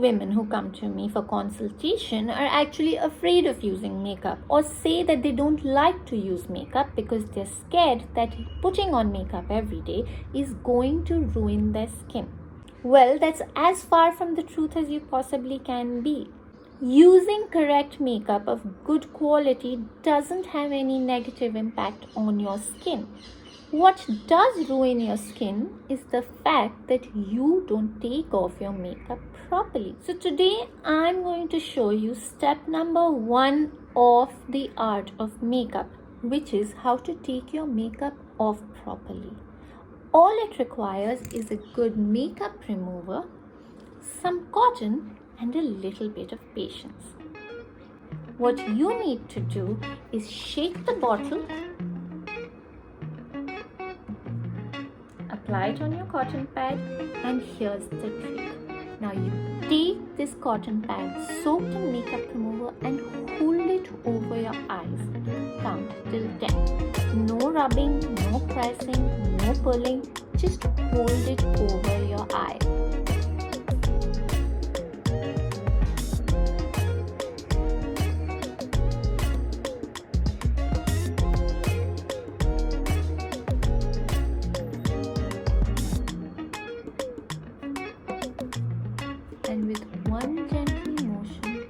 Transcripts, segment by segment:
women who come to me for consultation are actually afraid of using makeup or say that they don't like to use makeup because they're scared that putting on makeup every day is going to ruin their skin. Well, that's as far from the truth as you possibly can be. Using correct makeup of good quality doesn't have any negative impact on your skin. What does ruin your skin is the fact that you don't take off your makeup properly. So today I'm going to show you step number 1 of the art of makeup, which is how to take your makeup off properly. All it requires is a good makeup remover, some cotton, and a little bit of patience. What you need to do is shake the bottle, apply it on your cotton pad, and here's the trick. Now you take this cotton pad soaked in makeup remover and hold it over your eyes. Count till 10. No rubbing, no pressing, no pulling, just hold it over your eye. And with one gentle motion,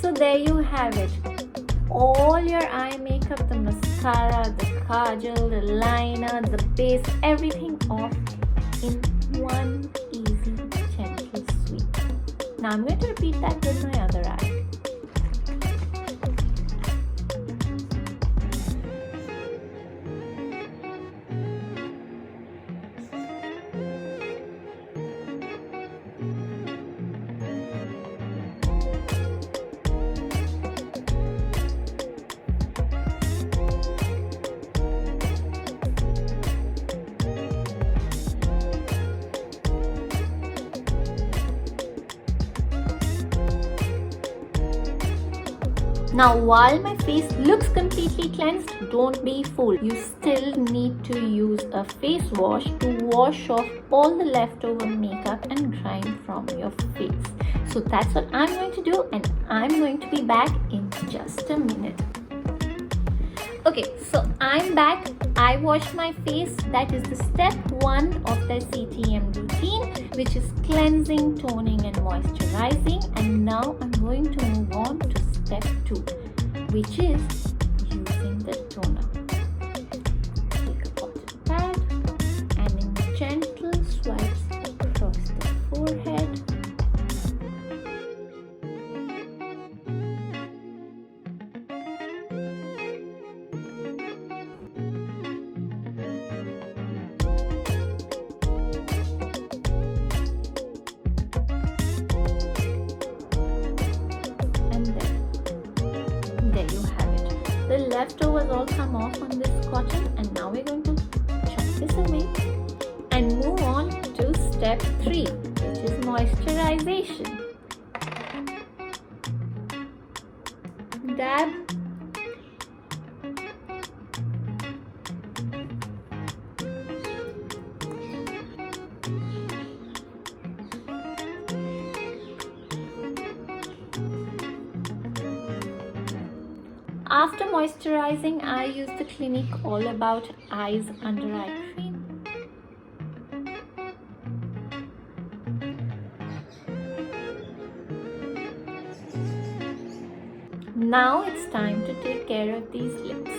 so there you have it. All your eye makeup, the mascara, the kajal, the liner, the base, everything off in one easy, gentle sweep. Now I'm going to repeat that with my other eye. Now while my face looks completely cleansed, don't be fooled. You still need to use a face wash to wash off all the leftover makeup and grime from your face. So that's what I'm going to do, and I'm going to be back in just a minute. Okay, so I'm back. I washed my face. That is the step 1 of the CTM routine, which is cleansing, toning and moisturizing. And now I'm going to move on to step 2, which is using the toner. Take a cotton pad and in gentle swipes across the forehead. There you have it. The leftovers all come off on this cotton, and now we're going to chuck this away and move on to step 3, which is moisturization. Dab, after moisturizing, I use the Clinique All About Eyes Under Eye Cream. Now it's time to take care of these lips.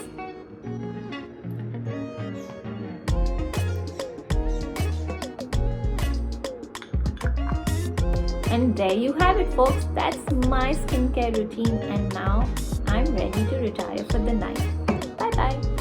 And there you have it, folks. That's my skincare routine, and now I'm ready to retire for the night. Bye bye.